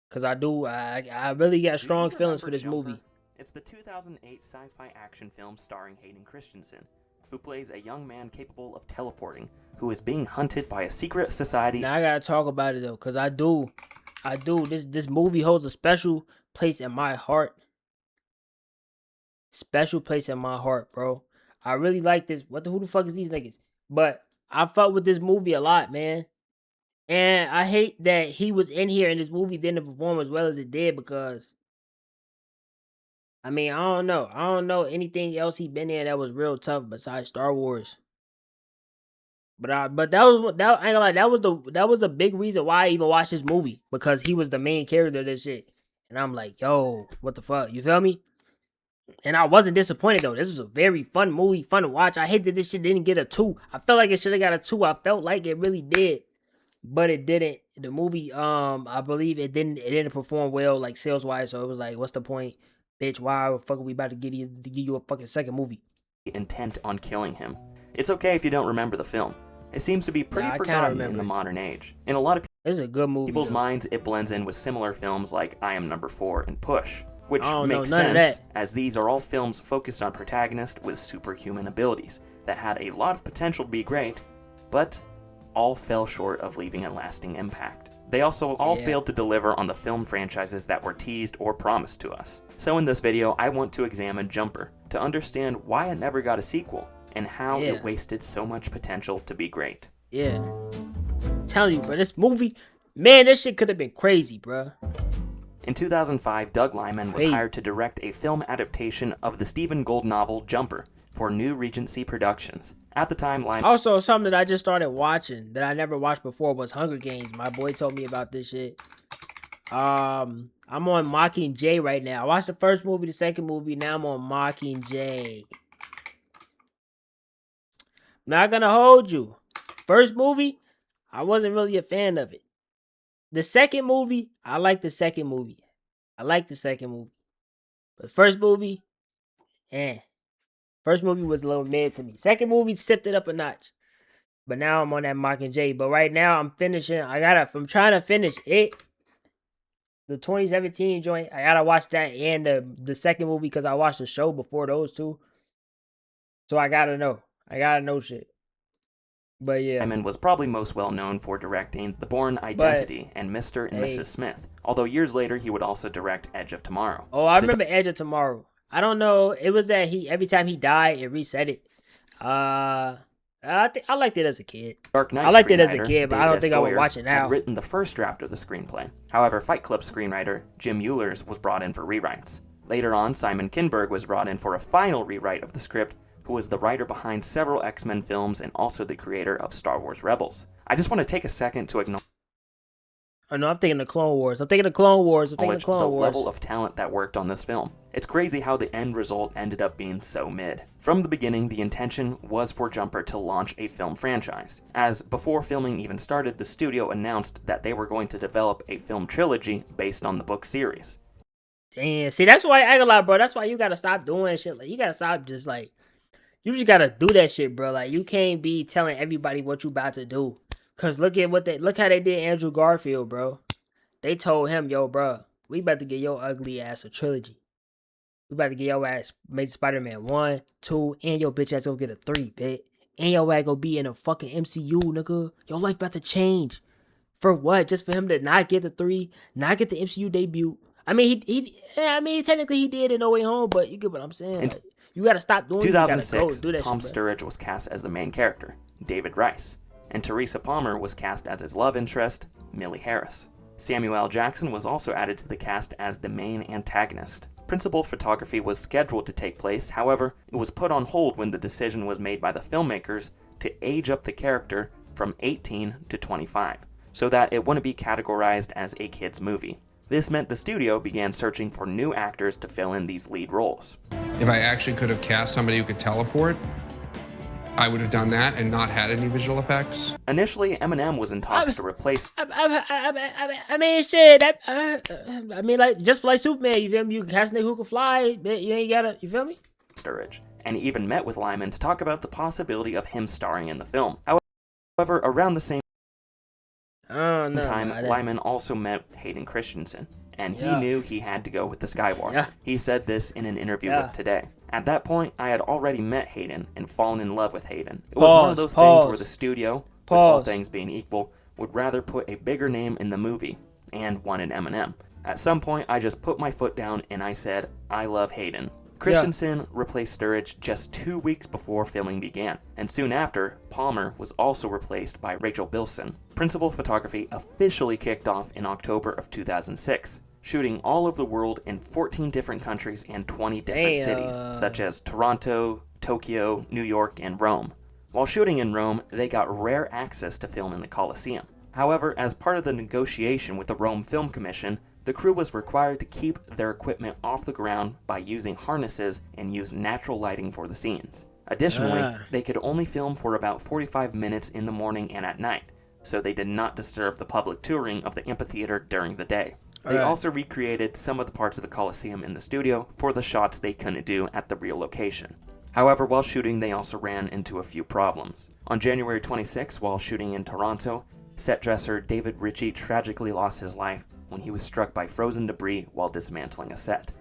Cause I really got Do you strong feelings for remember this Jumper? movie. It's the 2008 sci-fi action film starring Hayden Christensen, who plays a young man capable of teleporting, who is being hunted by a secret society. Now I gotta talk about it though, cause I do. This movie holds a special place in my heart. Special place in my heart, bro. I really like this. Who the fuck is these niggas? But I fuck with this movie a lot, man. And I hate that he was in here and this movie didn't perform as well as it did because I mean, I don't know. I don't know anything else he been in that was real tough besides Star Wars. But that I ain't gonna lie, that was a big reason why I even watched this movie because he was the main character of this shit. And I'm like, yo, what the fuck? You feel me? And I wasn't disappointed though. This was a very fun movie, fun to watch. I hate that this shit didn't get a 2. I felt like it should have got a 2. I felt like it really did, but it didn't. The movie, I believe it didn't perform well like sales wise. So it was like, what's the point, bitch? Why the fuck are we about to give you a fucking second movie? Intent on killing him. It's okay if you don't remember the film. It seems to be pretty forgotten in the modern age. In a lot of This is a good movie. people's minds, it blends in with similar films like I Am Number 4 and Push, which makes sense as these are all films focused on protagonists with superhuman abilities that had a lot of potential to be great, but all fell short of leaving a lasting impact. They also all failed to deliver on the film franchises that were teased or promised to us. So in this video, I want to examine Jumper to understand why it never got a sequel and how it wasted so much potential to be great. Yeah. I'm telling you, bro, this movie, man, this shit could have been crazy, bro. In 2005, Doug Liman was hired to direct a film adaptation of the Stephen Gould novel Jumper for New Regency Productions. At the time, Liman... Also, something that I just started watching that I never watched before was Hunger Games. My boy told me about this shit. I'm on Mockingjay right now. I watched the first movie, the second movie. Now I'm on Mockingjay. Not gonna hold you. First movie, I wasn't really a fan of it. The second movie, I like the second movie. I like the second movie. But first movie, First movie was a little mid to me. Second movie stepped it up a notch. But now I'm on that Mockingjay. But right now I'm trying to finish it. The 2017 joint. I gotta watch that and the second movie because I watched the show before those two. So I gotta know. I gotta know shit. But yeah. Liman was probably most well known for directing The Bourne Identity and Mr. and Mrs. Smith. Although years later he would also direct Edge of Tomorrow. Oh, I remember Edge of Tomorrow. I don't know. It was that every time he died, it reset it. I liked it as a kid. Dark Knight I liked it as a screenwriter kid, but David I don't S. think I would Goyer watch it now. had written the first draft of the screenplay. However, Fight Club screenwriter Jim Eulers was brought in for rewrites. Later on, Simon Kinberg was brought in for a final rewrite of the script, who was the writer behind several X-Men films and also the creator of Star Wars Rebels. I just want to take a second to acknowledge Oh no, I'm thinking of Clone Wars. I'm thinking of Clone Wars. the level of talent that worked on this film. It's crazy how the end result ended up being so mid. From the beginning, the intention was for Jumper to launch a film franchise, as before filming even started, the studio announced that they were going to develop a film trilogy based on the book series. Damn, see, that's why I ain't gonna lie, bro. That's why you gotta stop doing shit. Like, you gotta stop just like, you just gotta do that shit, bro. Like, you can't be telling everybody what you about to do. Cause look how they did Andrew Garfield, bro. They told him, yo, bro, we about to get your ugly ass a trilogy. We about to get your ass Amazing Spider-Man 1, 2, and your bitch ass gonna get a 3, bitch. And your ass gonna be in a fucking MCU, nigga. Your life about to change. For what? Just for him to not get the 3, not get the MCU debut. I mean, technically he did in No Way Home, but you get what I'm saying. Like, you gotta stop doing. 2006, do that Tom shit, Sturridge was cast as the main character, David Rice, and Teresa Palmer was cast as his love interest, Millie Harris. Samuel L. Jackson was also added to the cast as the main antagonist. Principal photography was scheduled to take place, however, it was put on hold when the decision was made by the filmmakers to age up the character from 18 to 25, so that it wouldn't be categorized as a kid's movie. This meant the studio began searching for new actors to fill in these lead roles. If I actually could have cast somebody who could teleport, I would have done that and not had any visual effects. Initially, Eminem was in talks to replace I mean, shit. I mean, like, just like Superman, you feel me? You can cast a nigga who can fly, but you ain't gotta, you feel me? Sturridge, and even met with Liman to talk about the possibility of him starring in the film. However, around the same I don't know. Time, man. Lyman also met Hayden Christensen, and he Yeah. knew he had to go with the Skywalker. Yeah. He said this in an interview Yeah. with Today. At that point, I had already met Hayden and fallen in love with Hayden. It was one of those things where the studio, with all things being equal, would rather put a bigger name in the movie and wanted Eminem. At some point, I just put my foot down and I said, I love Hayden. Christensen replaced Sturridge just 2 weeks before filming began, and soon after, Palmer was also replaced by Rachel Bilson. Principal photography officially kicked off in October of 2006, shooting all over the world in 14 different countries and 20 different cities, such as Toronto, Tokyo, New York, and Rome. While shooting in Rome, they got rare access to film in the Colosseum. However, as part of the negotiation with the Rome Film Commission, the crew was required to keep their equipment off the ground by using harnesses and use natural lighting for the scenes. Additionally, they could only film for about 45 minutes in the morning and at night, so they did not disturb the public touring of the amphitheater during the day. They also recreated some of the parts of the Colosseum in the studio for the shots they couldn't do at the real location. However, while shooting, they also ran into a few problems. On January 26, while shooting in Toronto, set dresser David Ritchie tragically lost his life when he was struck by frozen debris while dismantling a set.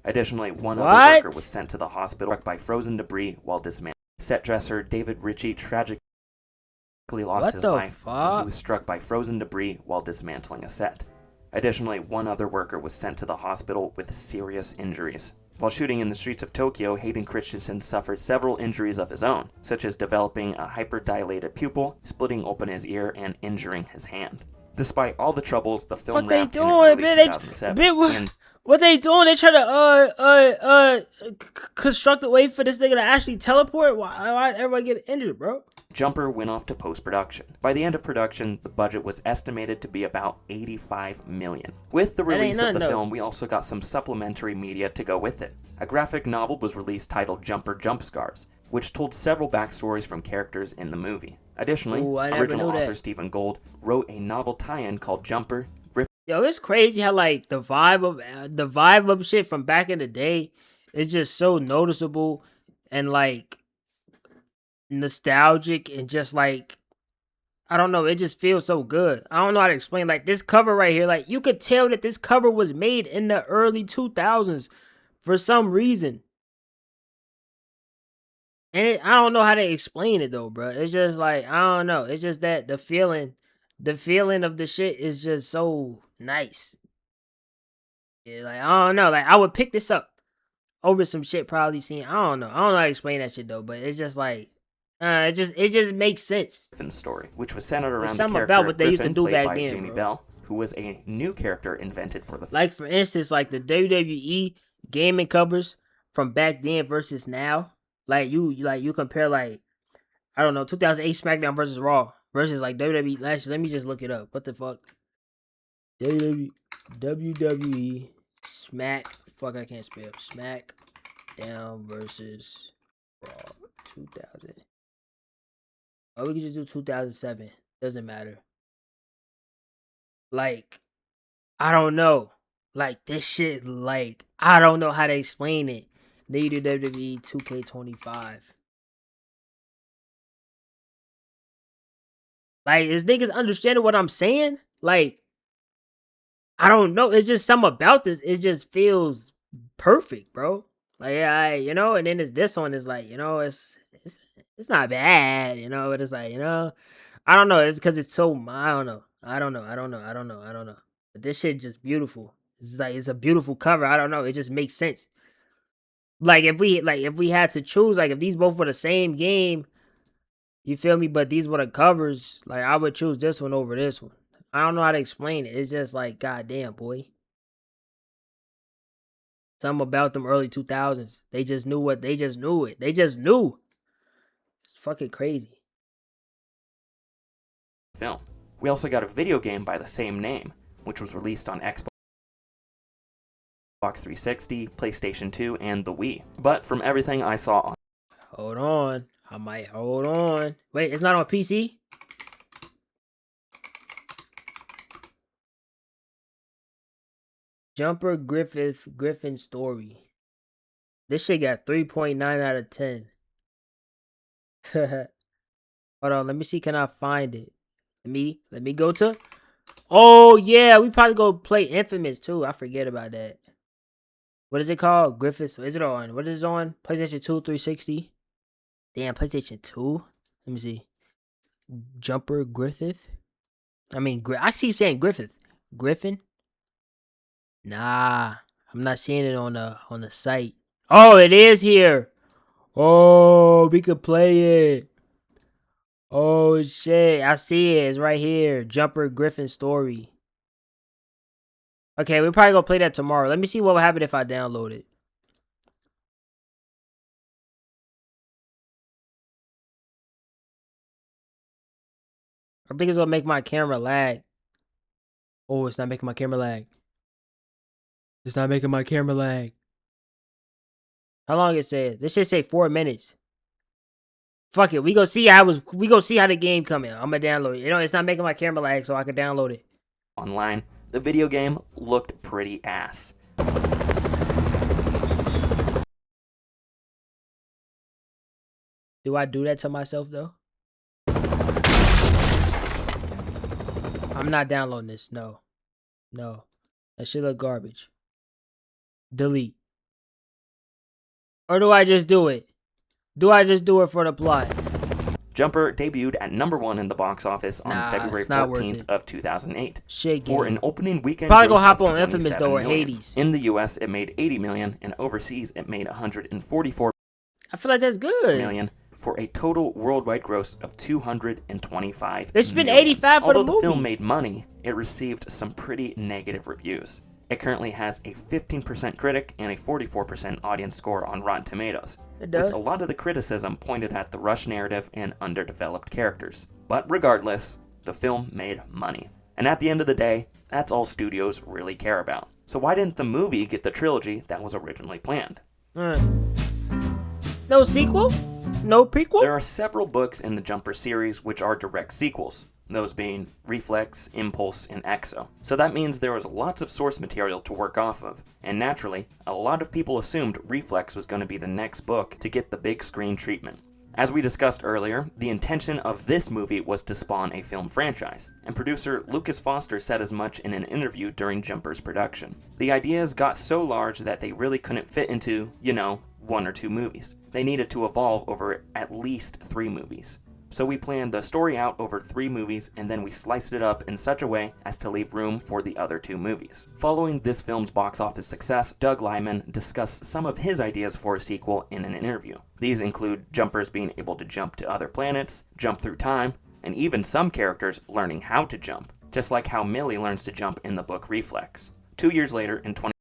Additionally, one other worker was sent to the hospital by frozen debris while dismantling. Set dresser David Ritchie tragically lost his life when he was struck by frozen debris while dismantling a set. Additionally, one other worker was sent to the hospital with serious injuries. While shooting in the streets of Tokyo, Hayden Christensen suffered several injuries of his own, such as developing a hyperdilated pupil, splitting open his ear, and injuring his hand. Despite all the troubles, the film wrapped in early 2007. What they doing? They trying to construct a way for this nigga to actually teleport? Why everybody get injured, bro? Jumper went off to post-production. By the end of production, the budget was estimated to be about $85 million. With the release of the film, we also got some supplementary media to go with it. A graphic novel was released titled Jumper Jump Scars, which told several backstories from characters in the movie. Additionally, original author Stephen Gould wrote a novel tie-in called Jumper. Yo, it's crazy how like the vibe of shit from back in the day is just so noticeable and like nostalgic and just like I don't know, it just feels so good. I don't know how to explain. Like this cover right here, like you could tell that this cover was made in the early 2000s for some reason. And I don't know how to explain it though, bro. It's just like I don't know. It's just that the feeling of the shit is just so nice. Yeah, like I don't know. Like I would pick this up over some shit probably seen. I don't know how to explain that shit though, but it's just like it just makes sense. Griffin's story, which was centered around the character about what they Griffin, used to do played back by then, Jamie bro. Bell, who was a new character invented for the film. Like for instance, like the WWE gaming covers from back then versus now. Like you compare like I don't know 2008 SmackDown versus Raw versus like WWE. Let me just look it up. What the fuck? WWE Smack. Fuck, I can't spell. SmackDown versus Raw 2000. Or we can just do 2007. Doesn't matter. Like, I don't know. Like, this shit, like, I don't know how to explain it. They do WWE 2K25. Like, is niggas understanding what I'm saying? Like, I don't know. It's just something about this. It just feels perfect, bro. Like, and then this one is like, it's not bad, but it's like, I don't know. It's because it's so, I don't know. I don't know. But this shit just beautiful. It's like, it's a beautiful cover. I don't know. It just makes sense. Like, if we had to choose, like, if these both were the same game, you feel me? But these were the covers. Like, I would choose this one over this one. I don't know how to explain it. It's just like, goddamn, boy. Something about them early 2000s. They just knew it. They just knew. It's fucking crazy. Film. We also got a video game by the same name, which was released on Xbox 360, PlayStation 2, and the Wii. But from everything I saw on... Hold on. Hold on. Wait, it's not on PC? Jumper Griffin story. This shit got 3.9 out of 10. Hold on, let me see. Can I find it? Let me go to Oh yeah, we probably go play Infamous too. I forget about that. What is it called? Griffiths. Is it on? What is it on? PlayStation 2, 360. Damn, PlayStation 2. Let me see. Jumper Griffith. I keep saying Griffith. Griffin. Nah, I'm not seeing it on the site. Oh, it is here. Oh, we could play it. Oh shit, I see it. It's right here. Jumper Griffin story. Okay, we're probably gonna play that tomorrow. Let me see what will happen if I download it. I think it's gonna make my camera lag. Oh, it's not making my camera lag. It's not making my camera lag. How long it said? This should say 4 minutes. Fuck it. We go see how the game coming. I'm gonna download it. It's not making my camera lag, so I can download it. Online, the video game looked pretty ass. Do I do that to myself though? I'm not downloading this. No. That shit look garbage. Delete. Or do I just do it? Do I just do it for the plot? Jumper debuted at #1 in the box office on February it's not worth 14th it. of 2008. Shit For game. an opening weekend Probably gonna gross hop of on Infamous 27 though or million. Hades. In the US, it made 80 million, and overseas, it made 144 I feel like that's good. million, for a total worldwide gross of 225 They spent million. 85 for the Although the film movie. made money, it received some pretty negative reviews. It currently has a 15% critic and a 44% audience score on Rotten Tomatoes, It does. with a lot of the criticism pointed at the rush narrative and underdeveloped characters. But regardless, the film made money. And at the end of the day, that's all studios really care about. So why didn't the movie get the trilogy that was originally planned? No sequel? No prequel? There are several books in the Jumper series which are direct sequels, those being Reflex, Impulse, and Exo. So that means there was lots of source material to work off of, and naturally, a lot of people assumed Reflex was going to be the next book to get the big screen treatment. As we discussed earlier, the intention of this movie was to spawn a film franchise, and producer Lucas Foster said as much in an interview during Jumper's production. The ideas got so large that they really couldn't fit into, 1 or 2 movies. They needed to evolve over at least 3 movies. So we planned the story out over 3 movies, and then we sliced it up in such a way as to leave room for the other 2 movies. Following this film's box office success, Doug Liman discussed some of his ideas for a sequel in an interview. These include jumpers being able to jump to other planets, jump through time, and even some characters learning how to jump, just like how Millie learns to jump in the book Reflex. 2 years later, in 2010,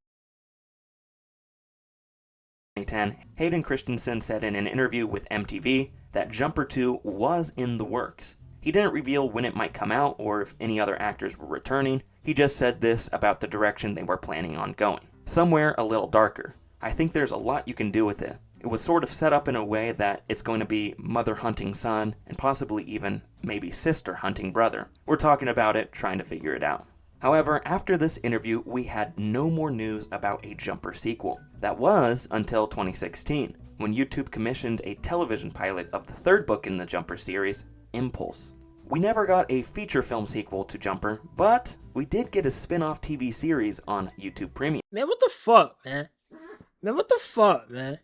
Hayden Christensen said in an interview with MTV that Jumper 2 was in the works. He didn't reveal when it might come out or if any other actors were returning. He just said this about the direction they were planning on going. Somewhere a little darker. I think there's a lot you can do with it. It was sort of set up in a way that it's going to be mother hunting son and possibly even maybe sister hunting brother. We're talking about it, trying to figure it out. However, after this interview, we had no more news about a Jumper sequel. That was until 2016, when YouTube commissioned a television pilot of the 3rd book in the Jumper series, Impulse. We never got a feature film sequel to Jumper, but we did get a spin-off TV series on YouTube Premium. Man, what the fuck, man? What the fuck, man?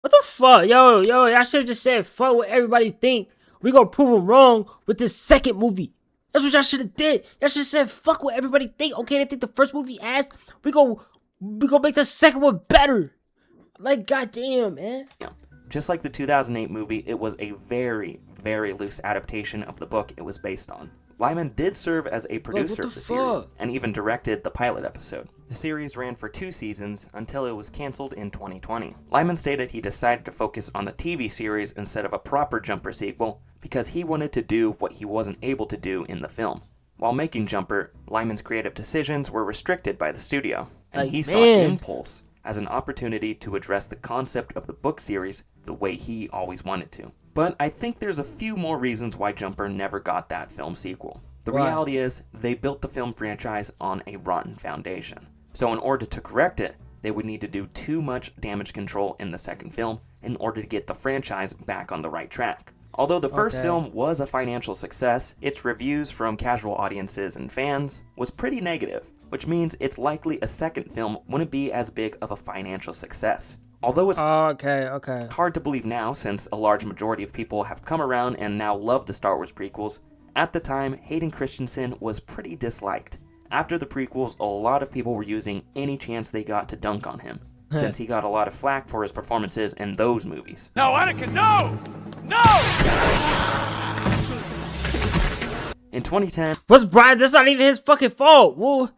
What the fuck? Yo, I should've just said fuck what everybody think. We gonna prove them wrong with this 2nd movie. That's what y'all should've did. Y'all should've said fuck what everybody think. Okay, they think the 1st movie ass. We gonna make the 2nd one better. Like, goddamn, man. Yeah. Just like the 2008 movie, it was a very, very loose adaptation of the book it was based on. Lyman did serve as a producer of the series, and even directed the pilot episode. The series ran for 2 seasons until it was canceled in 2020. Lyman stated he decided to focus on the TV series instead of a proper Jumper sequel because he wanted to do what he wasn't able to do in the film. While making Jumper, Lyman's creative decisions were restricted by the studio, and he saw Impulse as an opportunity to address the concept of the book series the way he always wanted to. But I think there's a few more reasons why Jumper never got that film sequel. The reality is, they built the film franchise on a rotten foundation. So in order to correct it, they would need to do too much damage control in the 2nd film in order to get the franchise back on the right track. Although the first Okay. film was a financial success, its reviews from casual audiences and fans was pretty negative, which means it's likely a second film wouldn't be as big of a financial success. Although it's Okay. hard to believe now since a large majority of people have come around and now love the Star Wars prequels, at the time, Hayden Christensen was pretty disliked. After the prequels, a lot of people were using any chance they got to dunk on him, since he got a lot of flack for his performances in those movies. No, Anakin, no! No! In 2010, What's Brian? That's not even his fucking fault. Woo.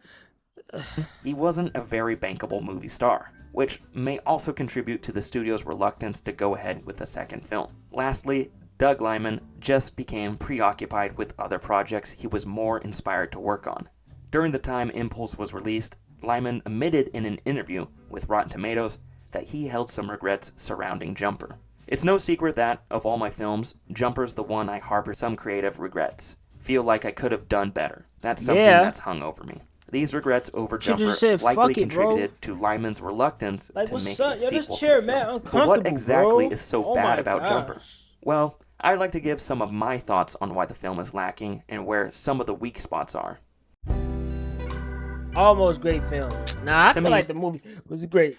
he wasn't a very bankable movie star, which may also contribute to the studio's reluctance to go ahead with a second film. Lastly, Doug Liman just became preoccupied with other projects he was more inspired to work on. During the time Impulse was released, Liman admitted in an interview with Rotten Tomatoes that he held some regrets surrounding Jumper. It's no secret that, of all my films, Jumper's the one I harbor some creative regrets. Feel like I could have done better. That's something that's hung over me. These regrets over Should've Jumper just said, likely "Fuck it, bro." contributed to Lyman's reluctance Like, to what's make up? a Yo, this sequel chair, to the man, film. uncomfortable, But what exactly bro. is so Oh bad my about gosh. Jumper? Well, I'd like to give some of my thoughts on why the film is lacking and where some of the weak spots are. Almost great film. Nah, I feel me- like the movie was great.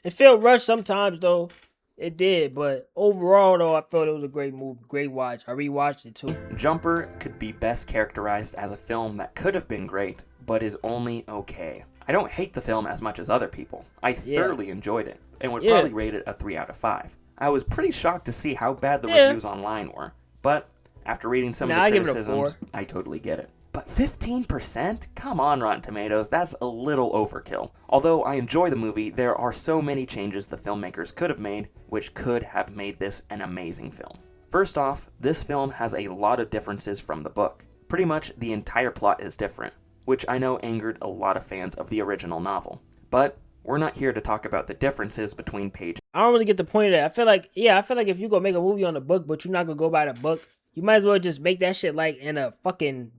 It felt rushed sometimes though. It did, but overall though, I felt it was a great movie, great watch. I rewatched it too. Jumper could be best characterized as a film that could have been great, but is only okay. I don't hate the film as much as other people. I thoroughly enjoyed it, and would probably rate it a 3 out of 5. I was pretty shocked to see how bad the reviews online were, but after reading some of I the give it a criticisms, 4. I totally get it. But 15%? Come on, Rotten Tomatoes, that's a little overkill. Although I enjoy the movie, there are so many changes the filmmakers could have made, which could have made this an amazing film. First off, this film has a lot of differences from the book. Pretty much the entire plot is different, which I know angered a lot of fans of the original novel. But we're not here to talk about the differences between pages. I don't really get the point of that. I feel like if you go make a movie on the book, but you're not gonna go by the book, you might as well just make that shit like in a fucking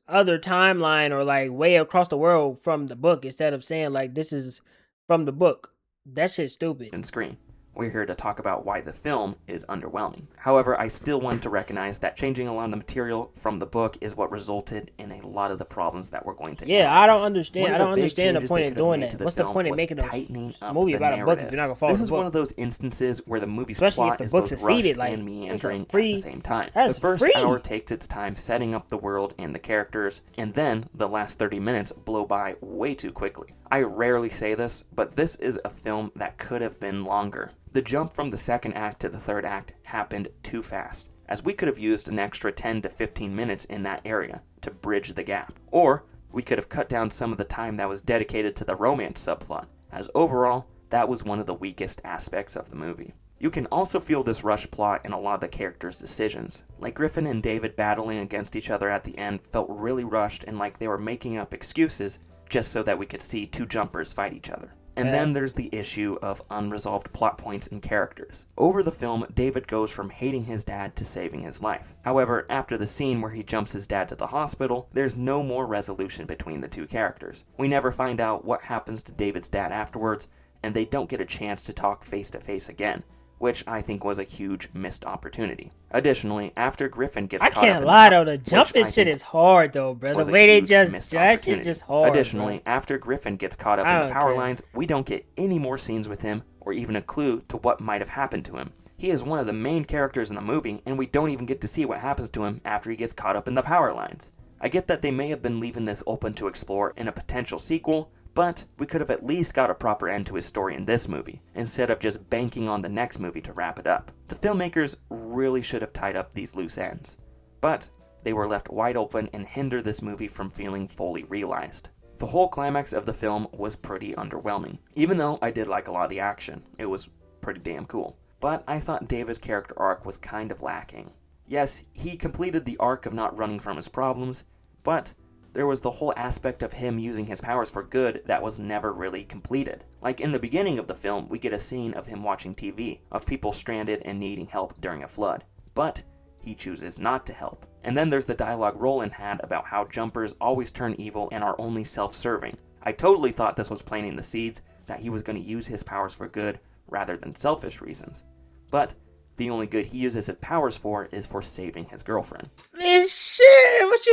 other timeline or like way across the world from the book instead of saying like this is from the book. That shit's stupid. And screen. We're here to talk about why the film is underwhelming. However, I still want to recognize that changing a lot of the material from the book is what resulted in a lot of the problems that we're going to Yeah, analyze. I don't understand. One I of the don't big understand the changes point they of could have doing made that. to the What's the film point of was making a tightening up movie the about a book if narrative. you're not gonna follow This the is book? one of those instances where the movie's Especially if plot the is book both succeeded, rushed like, and it's a meandering at free- the same time. that's The first free. hour takes its time setting up the world and the characters, and then the last 30 minutes blow by way too quickly. I rarely say this, but this is a film that could have been longer. The jump from the second act to the third act happened too fast, as we could have used an extra 10 to 15 minutes in that area to bridge the gap. Or we could have cut down some of the time that was dedicated to the romance subplot, as overall, that was one of the weakest aspects of the movie. You can also feel this rush plot in a lot of the characters' decisions. Like Griffin and David battling against each other at the end felt really rushed and like they were making up excuses just so that we could see two jumpers fight each other. And then there's the issue of unresolved plot points and characters. Over the film, David goes from hating his dad to saving his life. However, after the scene where he jumps his dad to the hospital, there's no more resolution between the two characters. We never find out what happens to David's dad afterwards, and they don't get a chance to talk face to face again, which I think was a huge missed opportunity. Additionally, after Griffin gets I caught up can't in lie the though, the jumping shit is hard though, bro. was The a way they huge just missed that shit opportunity. just hard. Additionally, bro. after Griffin gets caught up I in the don't power care. lines, we don't get any more scenes with him or even a clue to what might have happened to him. He is one of the main characters in the movie, and we don't even get to see what happens to him after he gets caught up in the power lines. I get that they may have been leaving this open to explore in a potential sequel, but we could have at least got a proper end to his story in this movie, instead of just banking on the next movie to wrap it up. The filmmakers really should have tied up these loose ends, but they were left wide open and hindered this movie from feeling fully realized. The whole climax of the film was pretty underwhelming, even though I did like a lot of the action. It was pretty damn cool. But I thought David's character arc was kind of lacking. Yes, he completed the arc of not running from his problems, but there was the whole aspect of him using his powers for good that was never really completed. Like in the beginning of the film, we get a scene of him watching TV, of people stranded and needing help during a flood. But he chooses not to help. And then there's the dialogue Roland had about how jumpers always turn evil and are only self-serving. I totally thought this was planting the seeds that he was going to use his powers for good rather than selfish reasons. But The only good he uses his powers for is for saving his girlfriend. Man, shit,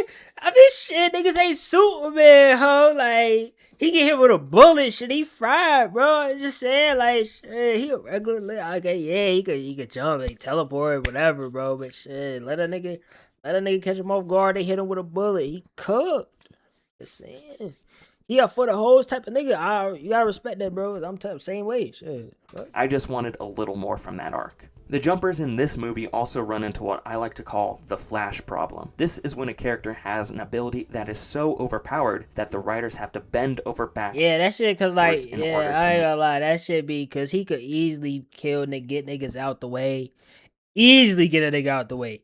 shit, niggas ain't Superman, ho. Like, he get hit with a bullet, shit, he fried, bro. I'm just saying, like, shit, he a regular, okay, yeah, he could jump, like, teleport, whatever, bro. But shit, let a nigga catch him off guard. They hit him with a bullet. He cooked. Just saying. He a for the hoes type of nigga. You gotta respect that, bro. I'm same way. Shit. What? I just wanted a little more from that arc. The jumpers in this movie also run into what I like to call the Flash problem. This is when a character has an ability that is so overpowered that the writers have to bend over backwards. Yeah, that shit, cause like, in order to I ain't gonna lie, that shit be, cause he could easily kill get niggas out the way. Easily get a nigga out the way.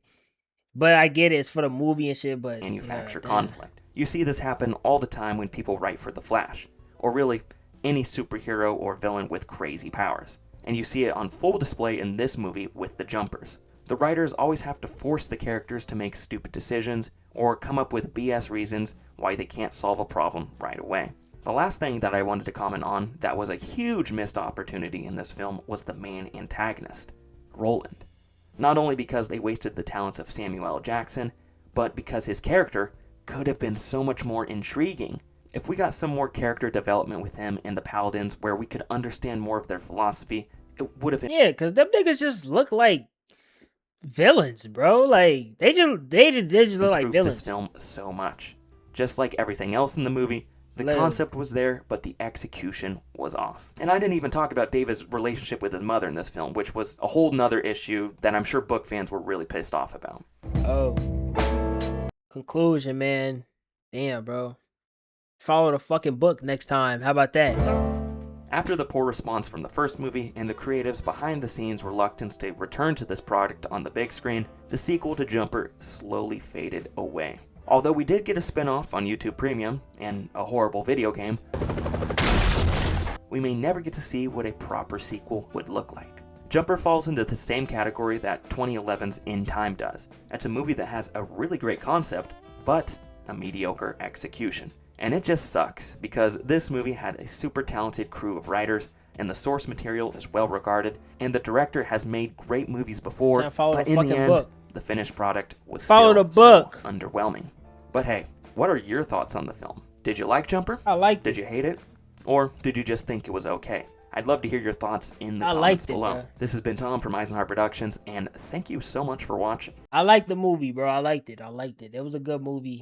But I get it, it's for the movie and shit, but... manufacture conflict. You see this happen all the time when people write for the Flash. Or really, any superhero or villain with crazy powers. And you see it on full display in this movie with the jumpers. The writers always have to force the characters to make stupid decisions or come up with BS reasons why they can't solve a problem right away. The last thing that I wanted to comment on that was a huge missed opportunity in this film was the main antagonist, Roland. Not only because they wasted the talents of Samuel L. Jackson, but because his character could have been so much more intriguing. If we got some more character development with him and the Paladins where we could understand more of their philosophy, it would have been... Yeah, because them niggas just look like villains, bro. Like, they just look like villains. This film so much. Just like everything else in the movie, the concept was there, but the execution was off. And I didn't even talk about David's relationship with his mother in this film, which was a whole nother issue that I'm sure book fans were really pissed off about. Oh. Conclusion, man. Damn, bro. Follow the fucking book next time. How about that? After the poor response from the first movie and the creatives behind the scenes reluctance to return to this product on the big screen, the sequel to Jumper slowly faded away. Although we did get a spin-off on YouTube Premium and a horrible video game, we may never get to see what a proper sequel would look like. Jumper falls into the same category that 2011's In Time does. It's a movie that has a really great concept, but a mediocre execution. And it just sucks, because this movie had a super talented crew of writers, and the source material is well regarded, and the director has made great movies before, but in the end, the finished product was still so underwhelming. But hey, what are your thoughts on the film? Did you like Jumper? I liked it. Did you hate it? Or did you just think it was okay? I'd love to hear your thoughts in the comments below. Bro. This has been Tom from Eisenhower Productions, and thank you so much for watching. I liked the movie, bro. I liked it. It was a good movie.